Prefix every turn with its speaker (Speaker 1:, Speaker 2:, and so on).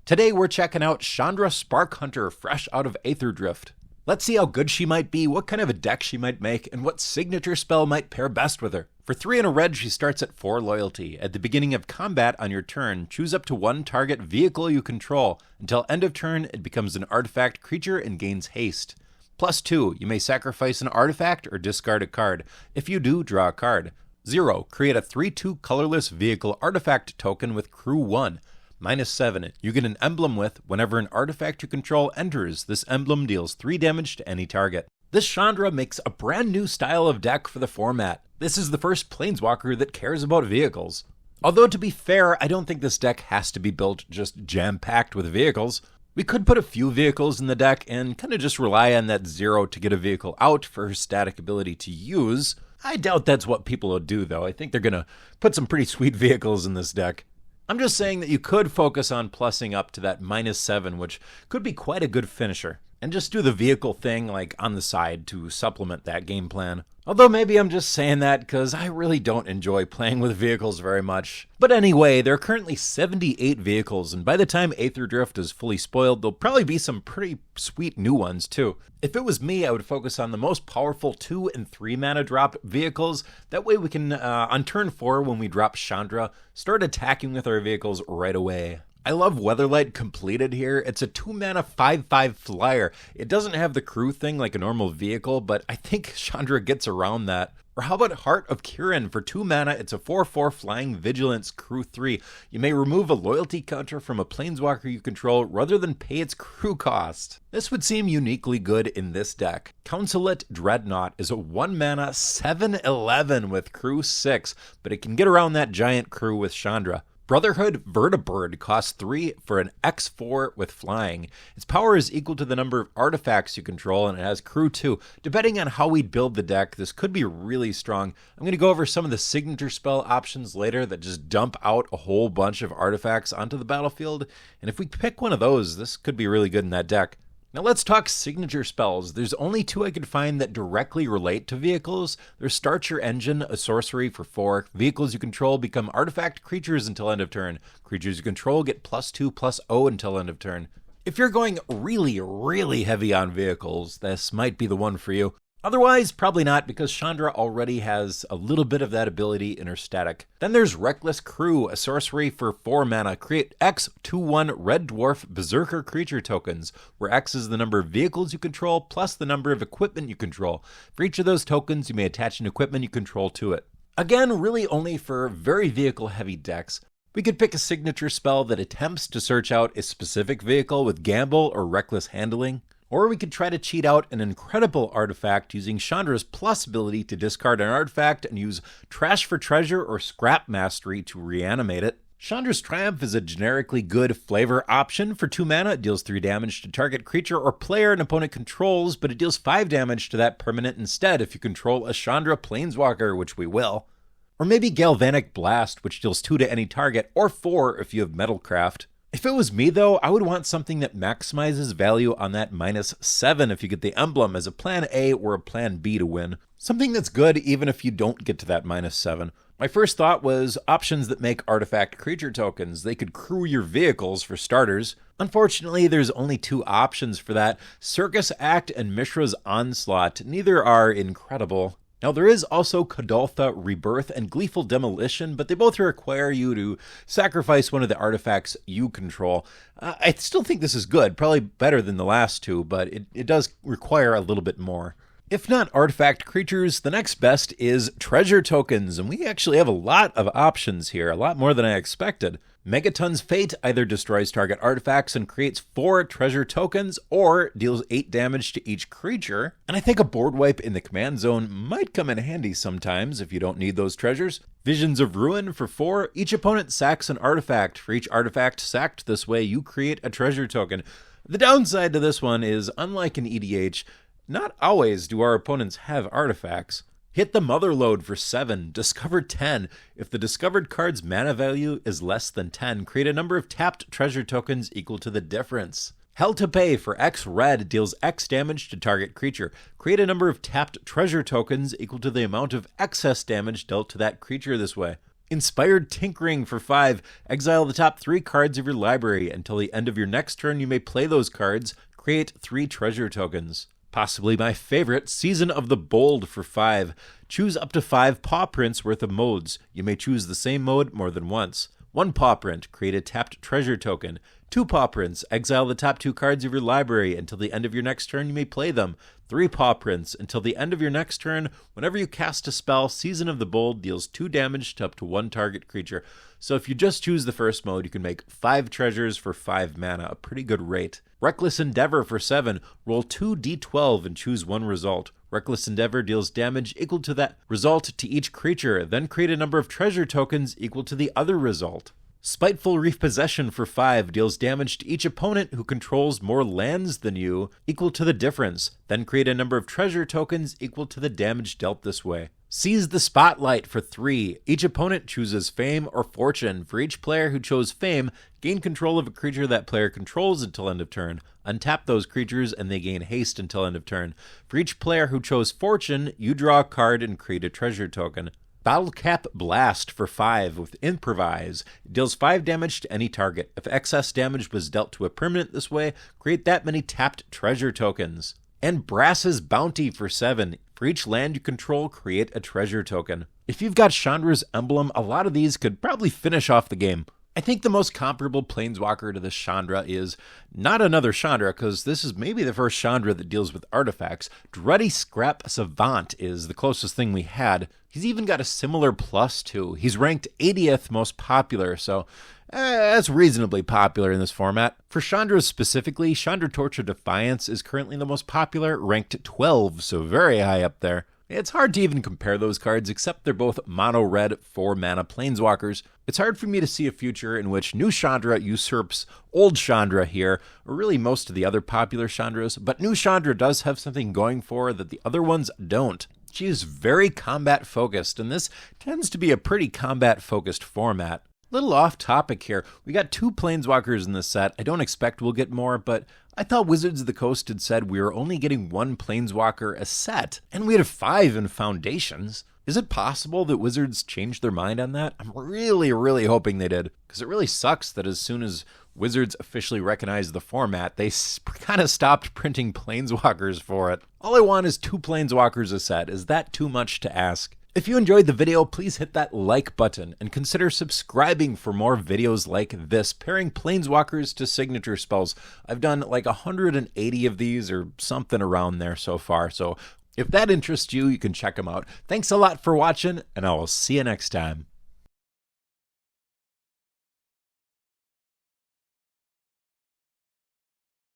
Speaker 1: Today we're checking out Chandra Sparkhunter fresh out of Aetherdrift. Let's see how good she might be, what kind of a deck she might make, and what signature spell might pair best with her. For 3 and a red, she starts at 4 loyalty. At the beginning of combat on your turn, choose up to 1 target vehicle you control. Until end of turn, it becomes an artifact creature and gains haste. +2, you may sacrifice an artifact or discard a card. If you do, draw a card. 0, create a 3/2 colorless vehicle artifact token with crew 1. -7, you get an emblem with whenever an artifact you control enters. This emblem deals 3 damage to any target. This Chandra makes a brand new style of deck for the format. This is the first Planeswalker that cares about vehicles. Although to be fair, I don't think this deck has to be built just jam-packed with vehicles. We could put a few vehicles in the deck and kind of just rely on that 0 to get a vehicle out for her static ability to use. I doubt that's what people will do though. I think they're going to put some pretty sweet vehicles in this deck. I'm just saying that you could focus on plussing up to that -7, which could be quite a good finisher, and just do the vehicle thing like on the side to supplement that game plan. Although maybe I'm just saying that because I really don't enjoy playing with vehicles very much. But anyway, there are currently 78 vehicles, and by the time Aetherdrift is fully spoiled, there'll probably be some pretty sweet new ones too. If it was me, I would focus on the most powerful 2 and 3 mana drop vehicles. That way we can, on turn 4 when we drop Chandra, start attacking with our vehicles right away. I love Weatherlight Completed here. It's a 2 mana 5/5 flyer. It doesn't have the crew thing like a normal vehicle, but I think Chandra gets around that. Or how about Heart of Kirin? For 2 mana, it's a 4/4 flying vigilance crew 3. You may remove a loyalty counter from a planeswalker you control rather than pay its crew cost. This would seem uniquely good in this deck. Councilate Dreadnought is a 1 mana 7/11 with crew 6, but it can get around that giant crew with Chandra. Brotherhood Vertibird costs 3 for an X4 with flying. Its power is equal to the number of artifacts you control, and it has crew 2. Depending on how we build the deck, this could be really strong. I'm going to go over some of the signature spell options later that just dump out a whole bunch of artifacts onto the battlefield, and if we pick one of those, this could be really good in that deck. Now let's talk signature spells. There's only 2 I could find that directly relate to vehicles. There's Start Your Engine, a sorcery for 4. Vehicles you control become artifact creatures until end of turn. Creatures you control get +2/+0 until end of turn. If you're going really heavy on vehicles, this might be the one for you. Otherwise, probably not, because Chandra already has a little bit of that ability in her static. Then there's Reckless Crew, a sorcery for 4 mana. Create X 2/1 Red Dwarf Berserker creature tokens, where X is the number of vehicles you control plus the number of equipment you control. For each of those tokens, you may attach an equipment you control to it. Again, really only for very vehicle-heavy decks. We could pick a signature spell that attempts to search out a specific vehicle with Gamble or Reckless Handling. Or we could try to cheat out an incredible artifact using Chandra's plus ability to discard an artifact and use Trash for Treasure or Scrap Mastery to reanimate it. Chandra's Triumph is a generically good flavor option. For 2 mana, it deals 3 damage to target creature or player an opponent controls, but it deals 5 damage to that permanent instead if you control a Chandra Planeswalker, which we will. Or maybe Galvanic Blast, which deals 2 to any target, or 4 if you have Metalcraft. If it was me though, I would want something that maximizes value on that -7 if you get the emblem as a plan A or a plan B to win. Something that's good even if you don't get to that -7. My first thought was options that make artifact creature tokens. They could crew your vehicles for starters. Unfortunately, there's only 2 options for that, Circus Act and Mishra's Onslaught. Neither are incredible. Now there is also Kadoltha Rebirth and Gleeful Demolition, but they both require you to sacrifice one of the artifacts you control. I still think this is good, probably better than the last 2, but it does require a little bit more. If not artifact creatures, the next best is treasure tokens, and we actually have a lot of options here, a lot more than I expected. Megaton's Fate either destroys target artifacts and creates 4 treasure tokens, or deals 8 damage to each creature. And I think a board wipe in the command zone might come in handy sometimes if you don't need those treasures. Visions of Ruin for 4. Each opponent sacks an artifact. For each artifact sacked this way, you create a treasure token. The downside to this one is, unlike an EDH, not always do our opponents have artifacts. Hit the Motherlode for 7, discover 10. If the discovered card's mana value is less than 10, create a number of tapped treasure tokens equal to the difference. Hell to Pay for X red deals X damage to target creature. Create a number of tapped treasure tokens equal to the amount of excess damage dealt to that creature this way. Inspired Tinkering for 5. Exile the top 3 cards of your library. Until the end of your next turn, you may play those cards. Create 3 treasure tokens. Possibly my favorite, Season of the Bold for 5. Choose up to 5 paw prints worth of modes. You may choose the same mode more than once. 1 paw print, create a tapped treasure token. 2 paw prints, exile the top 2 cards of your library. Until the end of your next turn, you may play them. 3 paw prints, until the end of your next turn, whenever you cast a spell, Season of the Bold deals 2 damage to up to 1 target creature. So if you just choose the first mode, you can make 5 treasures for 5 mana, a pretty good rate. Reckless Endeavor for 7. Roll 2 d12 and choose 1 result. Reckless Endeavor deals damage equal to that result to each creature, then create a number of treasure tokens equal to the other result. Spiteful Repossession for 5 deals damage to each opponent who controls more lands than you, equal to the difference. Then create a number of treasure tokens equal to the damage dealt this way. Seize the Spotlight for 3. Each opponent chooses Fame or Fortune. For each player who chose Fame, gain control of a creature that player controls until end of turn. Untap those creatures and they gain haste until end of turn. For each player who chose Fortune, you draw a card and create a treasure token. Battlecap Blast for 5 with Improvise. It deals 5 damage to any target. If excess damage was dealt to a permanent this way, create that many tapped treasure tokens. And Brass's Bounty for 7. For each land you control, create a treasure token. If you've got Chandra's Emblem, a lot of these could probably finish off the game. I think the most comparable Planeswalker to this Chandra is not another Chandra, because this is maybe the first Chandra that deals with artifacts. Dready Scrap Savant is the closest thing we had. He's even got a similar +2. He's ranked 80th most popular, so that's reasonably popular in this format. For Chandras specifically, Chandra Torch of Defiance is currently the most popular, ranked 12, so very high up there. It's hard to even compare those cards, except they're both mono-red 4-mana Planeswalkers. It's hard for me to see a future in which new Chandra usurps old Chandra here, or really most of the other popular Chandras, but new Chandra does have something going for her that the other ones don't. She is very combat-focused, and this tends to be a pretty combat-focused format. Little off topic here, we got 2 Planeswalkers in this set. I don't expect we'll get more, but I thought Wizards of the Coast had said we were only getting 1 Planeswalker a set, and we had 5 in Foundations. Is it possible that Wizards changed their mind on that? I'm really hoping they did, because it really sucks that as soon as Wizards officially recognized the format, they kind of stopped printing Planeswalkers for it. All I want is 2 Planeswalkers a set. Is that too much to ask? If you enjoyed the video, please hit that like button and consider subscribing for more videos like this, pairing Planeswalkers to signature spells. I've done like 180 of these or something around there so far, so if that interests you, you can check them out. Thanks a lot for watching, and I will see you next time.